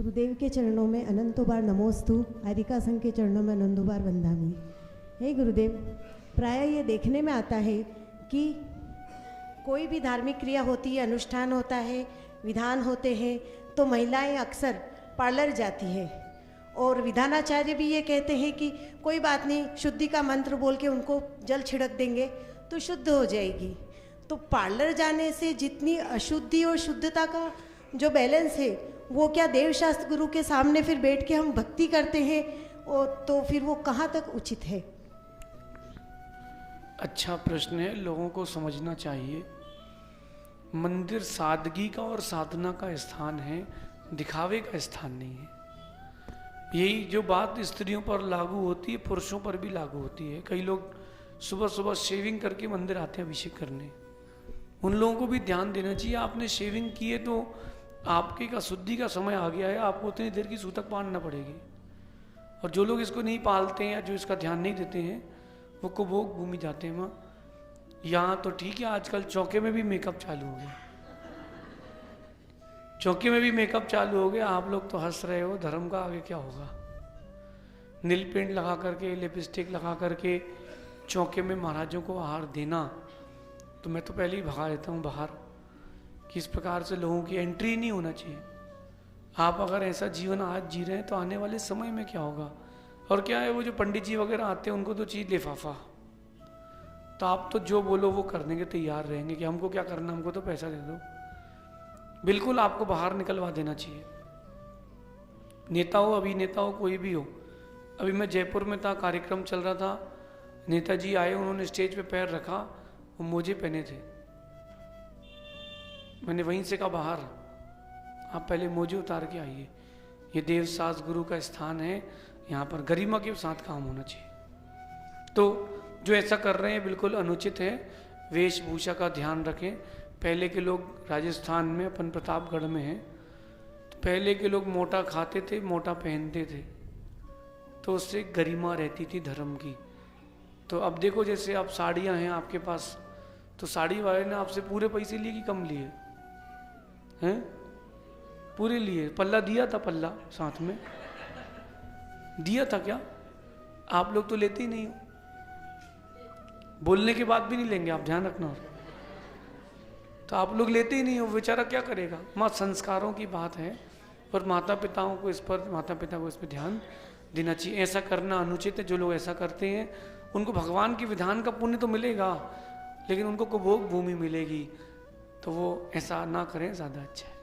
गुरुदेव के चरणों में अनंतो बार नमोस्तु, हरिका संघ के चरणों में अनंतो बार वंदामी। हे गुरुदेव, प्राय ये देखने में आता है कि कोई भी धार्मिक क्रिया होती है, अनुष्ठान होता है, विधान होते हैं, तो महिलाएं अक्सर पार्लर जाती है और विधानाचार्य भी ये कहते हैं कि कोई बात नहीं, शुद्धि का मंत्र बोल के उनको जल छिड़क देंगे तो शुद्ध हो जाएगी। तो पार्लर जाने से जितनी अशुद्धि और शुद्धता का जो बैलेंस है, वो क्या देवशास्त्र गुरु के सामने फिर बैठ के हम भक्ति करते हैं, और तो फिर वो कहाँ तक उचित है? अच्छा प्रश्न है, लोगों को समझना चाहिए। मंदिर सादगी का और साधना का स्थान है, दिखावे का स्थान नहीं है। यही जो बात स्त्रियों पर लागू होती है, पुरुषों पर भी लागू होती है। कई लोग सुबह सुबह शेविंग करके मंदिर आते हैं अभिषेक करने। उन लोगों को भी ध्यान देना चाहिए, आपने शेविंग की है तो आपके का शुद्धि का समय आ गया है, आपको उतनी देर की सूतक पालना पड़ेगी। और जो लोग इसको नहीं पालते हैं या जो इसका ध्यान नहीं देते हैं, वो कुभोग भूमि जाते हैं। वहाँ यहाँ तो ठीक है, आजकल चौके में भी मेकअप चालू हो गया, चौके में भी मेकअप चालू हो गया। आप लोग तो हंस रहे हो, धर्म का आगे क्या होगा? नील पेंट लगा करके, लिपस्टिक लगा करके चौके में महाराजों को आहार देना, तो मैं तो पहले ही भगा देता हूँ बाहर कि इस प्रकार से लोगों की एंट्री नहीं होना चाहिए। आप अगर ऐसा जीवन आज जी रहे हैं तो आने वाले समय में क्या होगा? और क्या है, वो जो पंडित जी वगैरह आते हैं उनको तो चाहिए लिफाफा, तो आप तो जो बोलो वो करने के तैयार रहेंगे कि हमको क्या करना, हमको तो पैसा दे दो। बिल्कुल आपको बाहर निकलवा देना चाहिए। नेता हो, अभिनेता हो, कोई भी हो। अभी मैं जयपुर में था, कार्यक्रम चल रहा था, नेताजी आए, उन्होंने स्टेज पे पैर रखा, वो मोजे पहने थे। मैंने वहीं से कहा बाहर आप पहले मोजे उतार के आइए, ये देवसास गुरु का स्थान है, यहाँ पर गरिमा के साथ काम होना चाहिए। तो जो ऐसा कर रहे हैं बिल्कुल अनुचित है। वेशभूषा का ध्यान रखें। पहले के लोग राजस्थान में, अपन प्रतापगढ़ में हैं, तो पहले के लोग मोटा खाते थे, मोटा पहनते थे, तो उससे गरिमा रहती थी धर्म की। तो अब देखो, जैसे आप साड़ियाँ हैं आपके पास, तो साड़ी वाले ने आपसे पूरे पैसे लिए कि कम लिए हैं? पूरे लिए। पल्ला दिया था, पल्ला साथ में दिया था क्या? आप लोग तो लेते ही नहीं हो, बोलने के बाद भी नहीं लेंगे, आप ध्यान रखना। तो आप लोग लेते ही नहीं हो, बेचारा क्या करेगा? माँ संस्कारों की बात है, और माता पिताओं को इस पर, माता पिता को इस पर ध्यान देना चाहिए। ऐसा करना अनुचित है। जो लोग ऐसा करते हैं उनको भगवान के विधान का पुण्य तो मिलेगा, लेकिन उनको कुभोग भूमि मिलेगी, तो वो ऐसा ना करें, ज़्यादा अच्छा है।